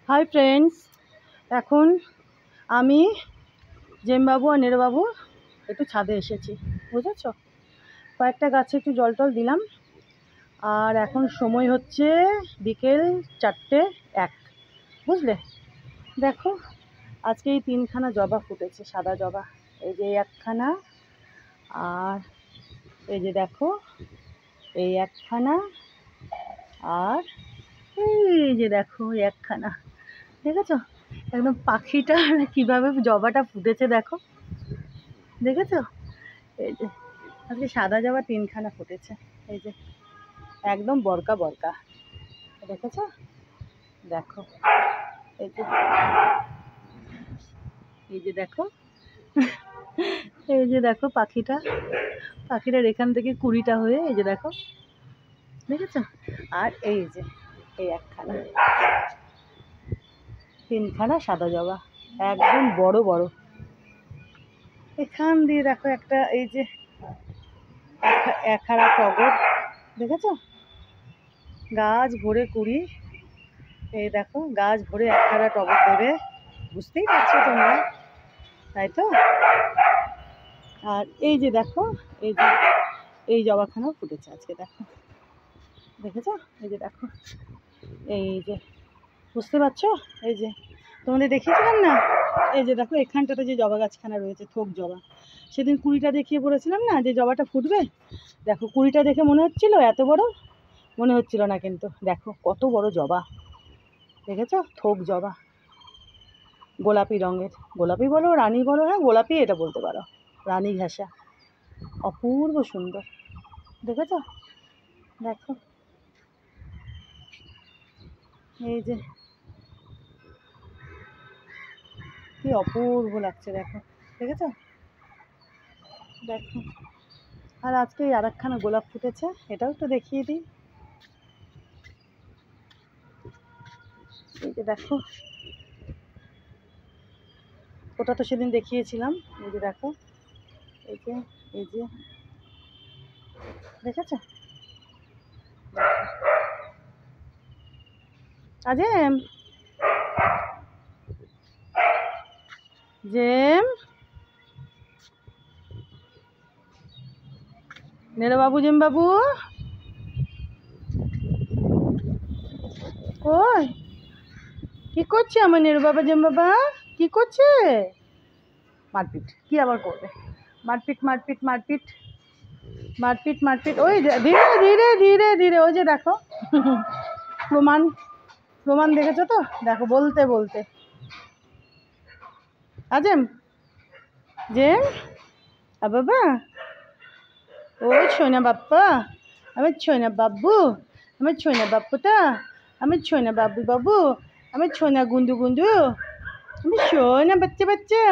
Hi friends, এখন আমি জেমবাবু আর নেরোবাবু একটু ছাদে এসেছি, বুঝেছ। কয়েকটা গাছে একটু জল টল দিলাম। আর এখন সময় হচ্ছে বিকেল 4:01, বুঝলে। দেখো, আজকে এই 3খানা জবা ফুটেছে, সাদা জবা। এই যে একখানা, আর এই যে দেখো এই একখানা, আর এই যে দেখো একখানা। দেখেছো একদম পাখিটা কিভাবে জবাটা ফুটেছে, দেখো, দেখেছো। এই যে আজকে সাদা জবা 3খানা ফুটেছে, এই যে একদম বরকা বরকা, দেখেছো। দেখো এই যে, এই যে দেখো, এই যে দেখো পাখিটার এখান থেকে 20টা হয়ে, এই যে দেখো, দেখেছো। আর এই যে এই একখানা, 3খানা সাদা জবা, একদম বড় বড়। এখান দিয়ে দেখো একটা, এই যে একহারা টগর, দেখেছো, গাছ ভরে কুড়ি। এই দেখো গাছ ভরে একহারা টগর দেবে, বুঝতেই পারছো তোমরা, তাই তো। আর এই যে দেখো, এই যে এই জবাখানাও ফুটেছে আজকে, দেখো, দেখেছো। এই যে দেখো, এই যে বুঝতে পারছো, এই যে তোমাদের দেখিয়েছিলাম না, এই যে দেখো এখানটাতে যে জবা গাছখানা রয়েছে, থোক জবা, সেদিন 20টা দেখিয়ে বলেছিলাম না যে জবাটা ফুটবে। দেখো 20টা দেখে মনে হচ্ছিল এত বড়, মনে হচ্ছিল না, কিন্তু দেখো কত বড় জবা, দেখেছো, থোক জবা, গোলাপি রঙের, গোলাপি বলো রানী বলো, হ্যাঁ গোলাপি এটা বলতে পারো, রানী ঘাসা, অপূর্ব সুন্দর, দেখেছো। দেখো এই যে কি অপূর্ব লাগছে, দেখো, দেখেছো। দেখো, আর আজকে আর একখানা গোলাপ ফুটেছে, এটাও একটু দেখিয়ে দিই। এই যে দেখো, ওটা তো সেদিন দেখিয়েছিলাম, এই যে দেখো, এই যে, এই যে দেখেছো। আজেম, জেম, নেড়ো বাবু, জেম বাবু কই, কি করছে আমার নেড়ো বাবা, জেম বাবা কি করছে? মারপিট, কি আবার করবে, মারপিট মারপিট মারপিট মারপিট মারপিট। ওই ধীরে ধীরে ধীরে ধীরে, ওই যে দেখো প্রমাণ, প্রমাণ দেখেছো তো, দেখো বলতে বলতে। আজেম, জেম, বাবা, ও ছোনা বাপ্পা, আমার ছোনা বাবু, আমার ছোনা বাপ্পুটা, আমার ছোনা বাবু বাবু, আমার ছোনা গুন্ডু গুন্ডু, আমি ছোনা বাচ্চা বাচ্চা।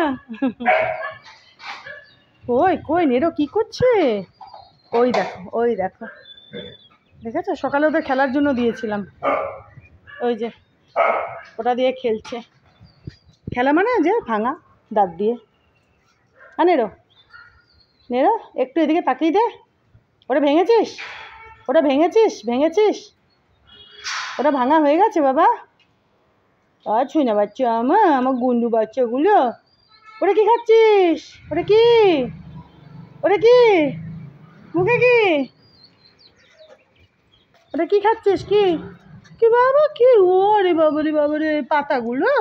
কই কই নেরো কি করছে? ওই দেখো, ওই দেখো, দেখেছো, সকালে ওদের খেলার জন্য দিয়েছিলাম, ওই যে ওটা দিয়ে খেলছে। খেলা মানে যে ভাঙা দাঁত দিয়ে। হ্যাঁ নেরো, নেরো একটু এদিকে তাকিয়ে দে, ওটা ভেঙেছিস, ওটা ভেঙেছিস, ভেঙেছিস, ওটা ভাঙা হয়ে গেছে বাবা। আর ছুঁই না বাচ্চা, আমার গুন্ডু বাচ্চাগুলো। ওটা কি খাচ্ছিস? ওটা কি, ওটা কি, মুখে কি, ওটা কি খাচ্ছিস? কি কি বাবা, কি ওরে বাবারে বাবারে, পাতাগুলো,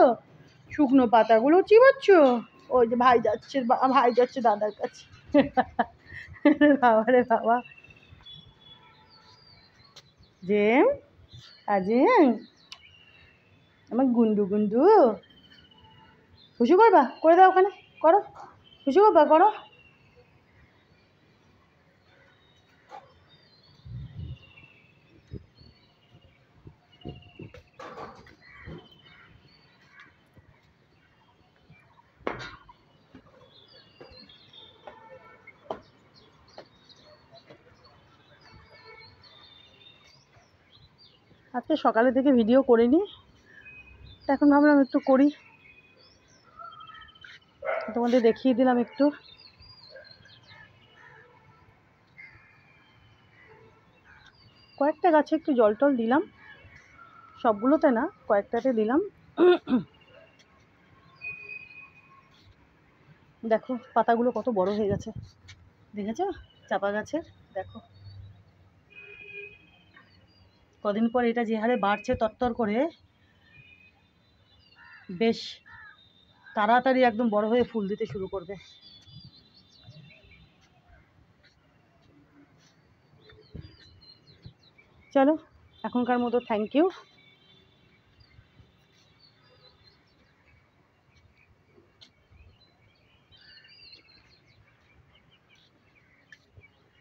শুকনো পাতাগুলো চিবাচ্ছ। ওই যে ভাই যাচ্ছে, ভাই যাচ্ছে দাদার কাছে। বাবা রে বাবা, জেম, আজিম, আমার গুন্ডু গুন্ডু, খুশি করবা, করে দাও ওখানে, করো, খুশি করবা, করো। আজকে সকালে থেকে ভিডিও করিনি, এখন ভাবলাম একটু করি, তোমাদের দেখিয়ে দিলাম একটু। কয়েকটা গাছে একটু জল টল দিলাম, সবগুলোতে না, কয়েকটাতে দিলাম। দেখো পাতাগুলো কত বড় হয়ে গেছে, দেখেছো চাপা গাছের। দেখো কদিন পর এটা যে হারে বাড়ছে তরতর করে, বেশ তাড়াতাড়ি একদম বড় হয়ে ফুল দিতে শুরু করবে। চলো এখনকার মতো থ্যাংক ইউ।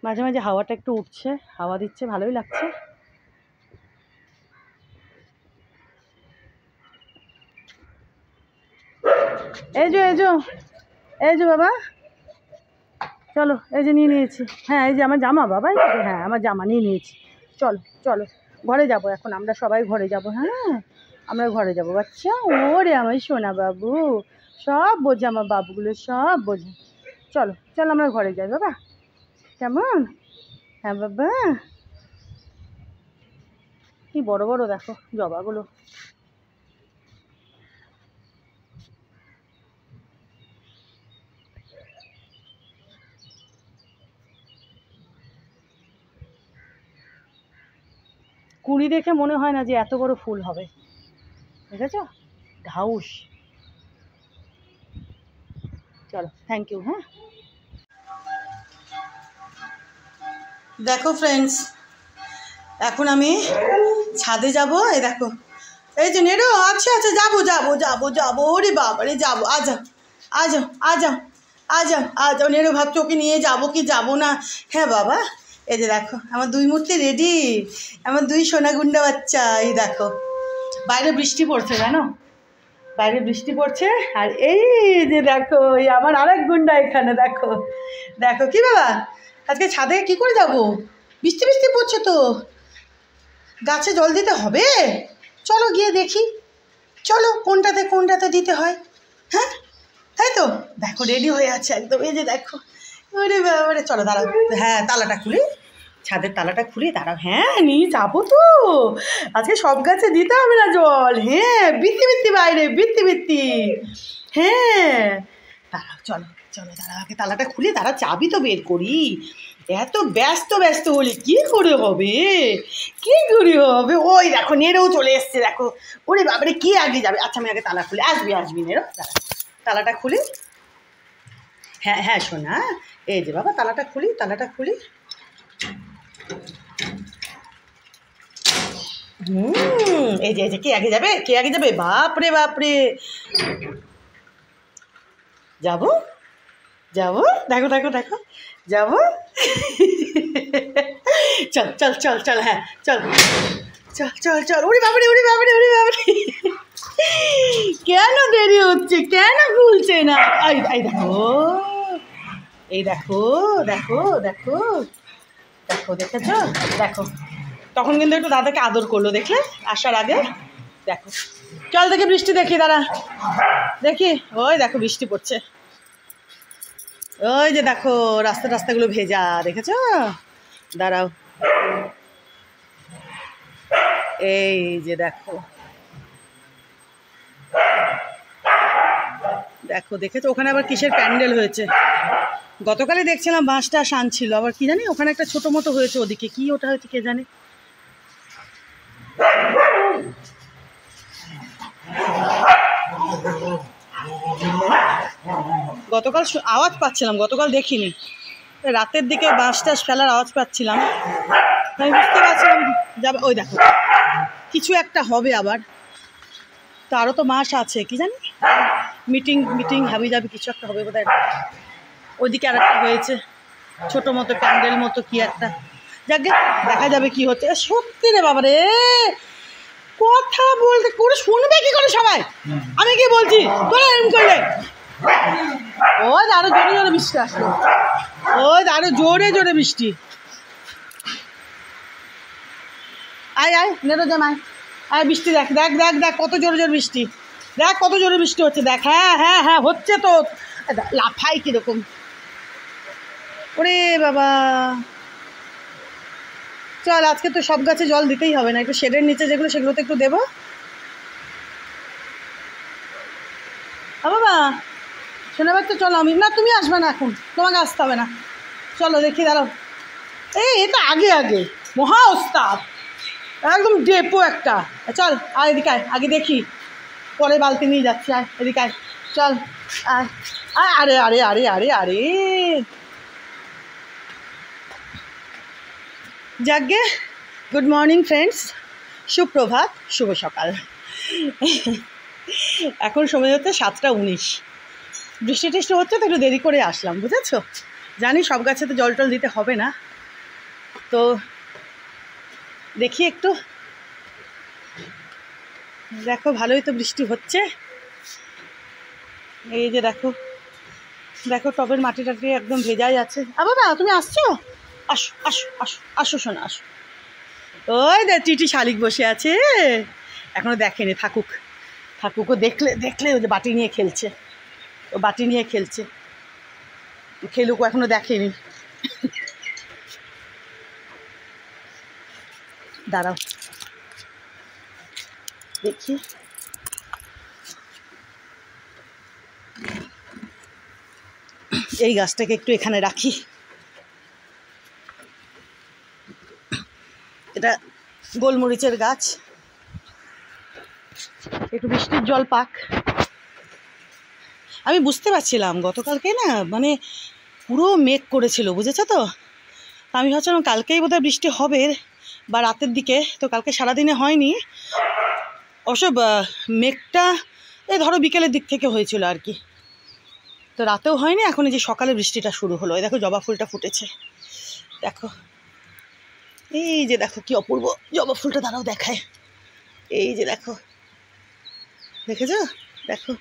মাঝে মাঝে হাওয়াটা একটু উঠছে, হাওয়া দিচ্ছে, ভালোই লাগছে। এই যে বাবা, চলো এই যে নিয়ে নিয়েছি। হ্যাঁ এই যে আমার জামা বাবা, এই যে হ্যাঁ আমার জামা নিয়ে নিয়েছি। চলো চলো ঘরে যাব এখন, আমরা সবাই ঘরে যাব। হ্যাঁ আমরা ঘরে যাব বাচ্চা। ওরে আমার সোনা বাবু, সব বোঝে আমার বাবুগুলো, সব বোঝে। চলো চলো আমরা ঘরে যাই বাবা, কেমন? হ্যাঁ বাবা, কি বড় বড় দেখো জবাগুলো। কুড়ি দেখে মনে হয় না যে এত বড় ফুল হবে, দেখেছ ঢাউস। চলো থ্যাংক ইউ। হ্যাঁ দেখো ফ্রেন্ডস, এখন আমি ছাদে যাব। এই দেখো এই যে নেড়ো, আচ্ছা আচ্ছা যাবো যাবো যাবো যাবো, ওরে বাবা রে যাবো, আজাও আজাও আজাও আজাও আজাও। নেড়ো ভাবছো ওকে নিয়ে যাবো কি যাবো না। হ্যাঁ বাবা, এই যে দেখো আমার দুই মূর্তি রেডি, আমার দুই সোনাগুন্ডা বাচ্চা। এই দেখো বাইরে বৃষ্টি পড়ছে, জানো বাইরে বৃষ্টি পড়ছে। আর এই যে দেখো এই আমার আরেক গুন্ডা এখানে, দেখো দেখো কি বাবা আজকে ছাদে কি করে যাব, বৃষ্টি বৃষ্টি পড়ছে তো, গাছে জল দিতে হবে। চলো গিয়ে দেখি, চলো কোনটাতে দিতে হয়। হ্যাঁ তাই তো, দেখো রেডি হয়ে আছে একদম। এই যে দেখো, ওরে বাবারে, চলো দাঁড়াও, হ্যাঁ তালাটা খুলি, ছাদের তালাটা খুলি, দাঁড়াও। হ্যাঁ নিয়ে যাবো তো, আজকে সব গাছে দিতে হবে না জল। হ্যাঁ বৃত্তি বৃত্তি বাইরে, বৃত্তি বৃত্তি। হ্যাঁ দাঁড়াও, চলো চলো দাঁড়াও, আগে তালাটা খুলি, দাঁড়াও চাবি তো বের করি। এত ব্যস্ত ব্যস্ত হলে কি করে হবে, কি করে হবে। ওই দেখো নেড়েও চলে এসছে, দেখো ওরে বাবারে কে আগে যাবে। আচ্ছা আমি আগে তালা খুলি, আসবি নেড়ো, তালাটা খুলি। হ্যাঁ হ্যাঁ শোনা, এই যে বাবা তালাটা খুলি। এই যে কে আগে যাবে, বাপরে বাপরে, যাবো দেখো যাবো। চল হ্যাঁ চল। উড়ি বাবারে কেন দেরি হচ্ছে, কেন খুলছে না। এই দেখো দেখেছো, দেখো তখন কিন্তু একটু দাদাকে আদর করলো, দেখলে আসার আগে। দেখো চল দেখি বৃষ্টি দেখি, দাঁড়া দেখি। ওই দেখো বৃষ্টি পড়ছে, ওই যে দেখো রাস্তাগুলো ভেজা, দেখেছো। দাঁড়াও, এই যে দেখো দেখেছো, ওখানে আবার কিসের প্যান্ডেল হয়েছে। গতকালই দেখছিলাম বাঁশটা আনছিল, আবার কি জানি ওখানে একটা ছোটো মতো হয়েছে, ওদিকে কি ওটা হয়েছে কে জানে। গতকাল আওয়াজ পাচ্ছিলাম, গতকাল দেখিনি, রাতের দিকে বাঁশটা ফেলার আওয়াজ পাচ্ছিলাম, আমি বুঝতে পারছিলাম যাবে। ওই দেখো কিছু একটা হবে আবার, তো আরও তো মাস আছে, কি জানি মিটিং হাবি যাবি কিছু একটা হবে বোধহয়। ওইদিকে আর একটা হয়েছে ছোটো মতো প্যান্ডেল মতো কি একটা, যাকে দেখা যাবে কি হচ্ছে। সত্যি রে বাবা রে, কথা বলতে করে শুনবে কি করে সবাই, আমি কি বলছি তোরা এরকম করলে। ওই আরো জোরে বৃষ্টি আসলো, ওই আরো জোরে বৃষ্টি। আয় নেড়ো জামাই, আয় বৃষ্টি দেখ কত জোরে বৃষ্টি, দেখ কত জোরে বৃষ্টি হচ্ছে, দেখ। হ্যাঁ হচ্ছে তো, লাফাই কিরকম। ওরে বাবা, চল আজকে তো সব গাছে জল দিতেই হবে না, একটু শেডের নিচে যেগুলো সেগুলোতে একটু দেবো। বাবা শোনা বাচ্চা চলো, আমি না তুমি আসবে না এখন, তোমাকে আসতে হবে না, চলো দেখি দাঁড়াও। এই এটা আগে আগে মহা ওস্তাদ, একদম ডেপো একটা। চল আর এদিকে আয়, আগে দেখি, পরে বালতি নিয়ে যাচ্ছি। আয় এদিকে আয়, চল আয় আয়। আরে আরে আরে আরে আরে যাকগে, গুড মর্নিং ফ্রেন্ডস, সুপ্রভাত, শুভ সকাল। এখন সময় হচ্ছে 7টা 19। বৃষ্টি টিষ্টি হচ্ছে তো একটু দেরি করে আসলাম, বুঝেছো? জানি সব গাছে তো জল টল দিতে হবে না, তো দেখি একটু। দেখো ভালোই তো বৃষ্টি হচ্ছে, এই যে দেখো দেখো টবের মাটি টাটি একদম ভেজাই আছে। বাবা তুমি আসছো? আসো আসো আসো আসো শোনা আসো। ওই দে টিটি শালিক বসে আছে, এখনো দেখেনি, থাকুক থাকুক, ও দেখলে দেখলে ওই যে বাটি নিয়ে খেলছে, ও বাটি নিয়ে খেলছে, খেলুক, ও এখনো দেখেনি। দাঁড়াও দেখি, এই গাছটাকে একটু এখানে রাখি। এটা গোলমরিচের গাছ, একটু বৃষ্টির জল পাক। আমি বুঝতে পারছিলাম গতকালকে না, মানে পুরো মেঘ করেছিল, বুঝেছো তো? আমি ভাবছিলাম কালকেই বোধহয় বৃষ্টি হবে বা রাতের দিকে, তো কালকে সারাদিনে হয়নি অবশ্য। মেঘটা এই ধরো বিকেলের দিক থেকে হয়েছিল আর কি, তো রাতেও হয়নি। এখন এই যে সকালে বৃষ্টিটা শুরু হলো, এই দেখো জবা ফুলটা ফুটেছে, দেখো এই যে দেখো কি অপূর্ব জবা ফুলটা, দাঁড়াও দেখায়, এই যে দেখো, দেখেছো? দেখো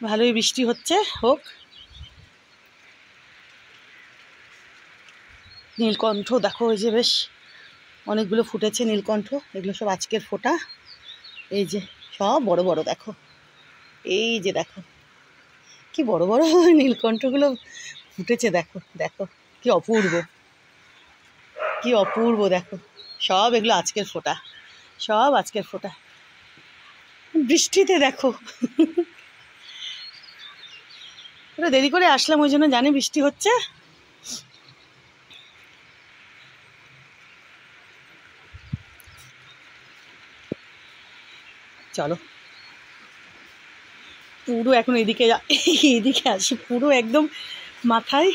ভালোই বৃষ্টি হচ্ছে, হোক। নীলকণ্ঠ দেখো, ওই যে বেশ অনেকগুলো ফুটেছে নীলকণ্ঠ, এগুলো সব আজকের ফোটা, এই যে সব বড় বড় দেখো, এই যে দেখো কি বড় বড় নীলকণ্ঠগুলো ফুটেছে, দেখো দেখো কি অপূর্ব, কি অপূর্ব, দেখো সব এগুলো আজকের ফোটা, সব আজকের ফোটা। বৃষ্টিতে দেখো একটু দেরি করে আসলাম, ওই জন্য জানি বৃষ্টি হচ্ছে। চলো পুরো এখন এদিকে এইদিকে আসি, পুরো একদম মাথায়।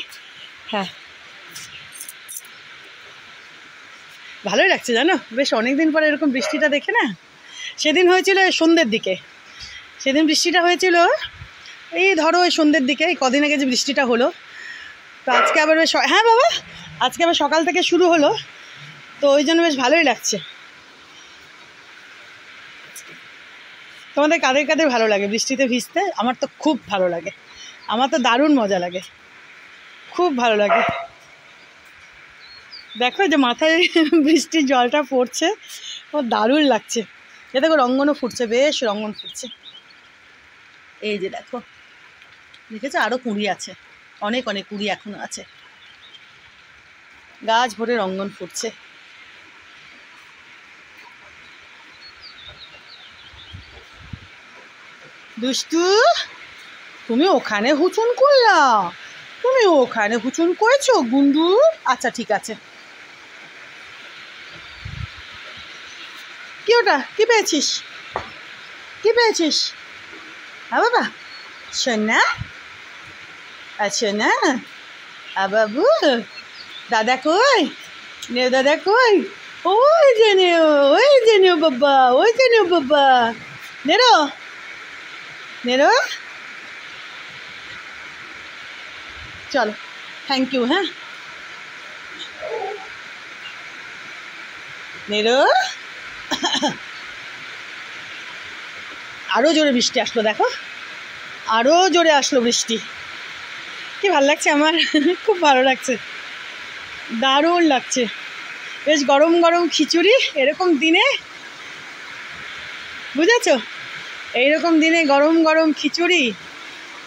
হ্যাঁ ভালোই লাগছে জানো, বেশ অনেক দিন পরে এরকম বৃষ্টিটা দেখে না। সেদিন হয়েছিল সন্ধ্যের দিকে, সেদিন বৃষ্টিটা হয়েছিল এই ধরো ওই সন্ধ্যের দিকে, এই কদিন আগে যে বৃষ্টিটা হলো, তো আজকে আবার বেশ, হ্যাঁ বাবা আজকে আবার সকাল থেকে শুরু হলো, তো ওই জন্য বেশ ভালোই লাগছে। তোমাদের কাদের কাদের ভালো লাগে বৃষ্টিতে ভিজতে? আমার তো খুব ভালো লাগে, আমার তো দারুণ মজা লাগে, খুব ভালো লাগে। দেখো যে মাথায় বৃষ্টির জলটা পড়ছে, আমার দারুণ লাগছে। এ দেখো রঙ্গনও ফুটছে, বেশ রঙ্গন ফুটছে, এই যে দেখো, দেখেছো আরও কুঁড়ি আছে, অনেক অনেক কুঁড়ি এখনো আছে, গাছ ভরে রঙ্গন ফুটছে। দুষ্টু তুমি ওখানে হুচুন করলা, তুমি ওখানে হুচুন করেছো গুন্ডু? আচ্ছা ঠিক আছে। কি ওটা, কি পেয়েছিস, কি পেয়েছিস? হ্যাঁ বাবা সোনা, আচ্ছা না বাবু, দাদা কই, নেও দাদা কই, ওই যে নেও, ওই যে নেও বাবা, ওই যে নেও বাবা, নেরো নেরো, চলো থ্যাংক ইউ। হ্যাঁ নেরো, আরও জোরে বৃষ্টি আসলো, দেখো আরও জোরে আসলো বৃষ্টি, কি ভালো লাগছে আমার, খুব ভালো লাগছে, দারুণ লাগছে। বেশ গরম গরম খিচুড়ি এরকম দিনে, বুঝেছো? এইরকম দিনে গরম গরম খিচুড়ি,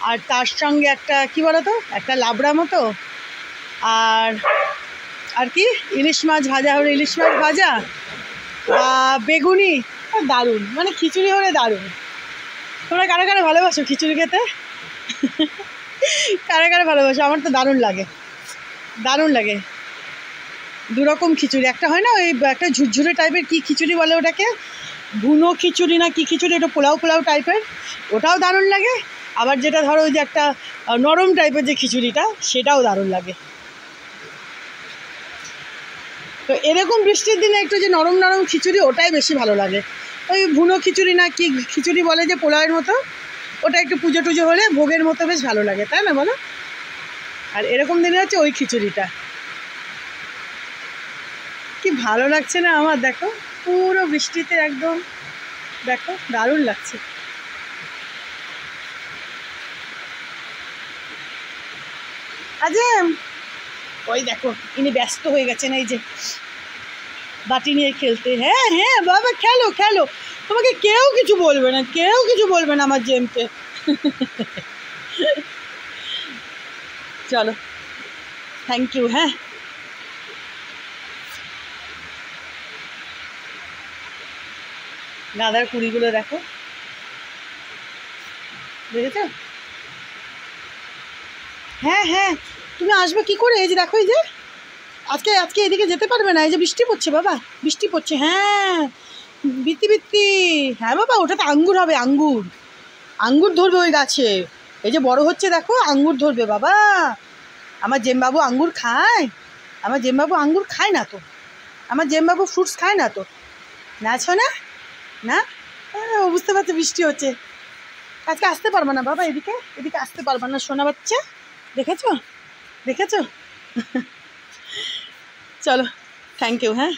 আর তার সঙ্গে একটা কি বলো তো, একটা লাবড়া মতো, আর আর কি ইলিশ মাছ ভাজা হলে ইলিশ মাছ ভাজা বা বেগুনি, দারুণ, মানে খিচুড়ি হলে দারুণ। তোমরা কারা কারা ভালোবাসো খিচুড়ি খেতে? কারা কারা ভালোবাসো? আমার তো দারুণ লাগে, দারুণ লাগে। দুরকম খিচুড়ি, একটা হয় না ওই একটা ঝুরঝুরে টাইপের, কি খিচুড়ি বলে ওটাকে, ভুনো খিচুড়ি না কি খিচুড়ি, ওটা পোলাও পোলাও টাইপের, ওটাও দারুণ লাগে। আবার যেটা ধরো ওই যে একটা নরম টাইপের যে খিচুড়িটা, সেটাও দারুণ লাগে। তো এরকম বৃষ্টির দিনে একটু যে নরম নরম খিচুড়ি, ওটাই বেশি ভালো লাগে। ওই ভুনো খিচুড়ি না কি খিচুড়ি বলে যে পোলাওয়ের মতো, ওটা একটু পুজো টুজো হলে ভোগের মতো বেশ ভালো লাগে, তাই না বলো? আর এরকম দিনে হচ্ছে ওই খিচুড়িটা, কি ভালো লাগছে না আমার, দেখো পুরো বৃষ্টিতে একদম, দেখো দারুণ লাগছে। আজেম, ওই দেখো ইনি ব্যস্ত হয়ে গেছেন এই যে বাটি নিয়ে খেলতে। হ্যাঁ হ্যাঁ বাবা, খেলো খেলো, তোমাকে কেউ কিছু বলবে না, কেউ কিছু বলবে না আমার জেমকে। চলো, থ্যাংক ইউ। হ্যাঁ, গাঁদার কুড়িগুলো দেখো, দেখেছো? হ্যাঁ হ্যাঁ, তুমি আসবে কি করে? এই যে দেখো, এই যে আজকে আজকে এদিকে যেতে পারবে না, এই যে বৃষ্টি পড়ছে বাবা, বৃষ্টি পড়ছে। হ্যাঁ, বিত্তি বিত্তি, হ্যাঁ বাবা, ওটা তো আঙ্গুর হবে, আঙ্গুর, আঙ্গুর ধরবে ওই গাছে। এই যে বড় হচ্ছে দেখো, আঙ্গুর ধরবে বাবা। আমার জেমবাবু আঙ্গুর খায়? আমার জেমবাবু আঙ্গুর খায় না তো, আমার জেমবাবু ফ্রুটস খায় না তো, না শোনা না? ও বুঝতে পারছে বৃষ্টি হচ্ছে, আজকে আসতে পারবে না বাবা, এদিকে এদিকে আসতে পারবে না সোনা বাচ্চা, দেখেছো দেখেছো? চলো, থ্যাংক ইউ। হ্যাঁ।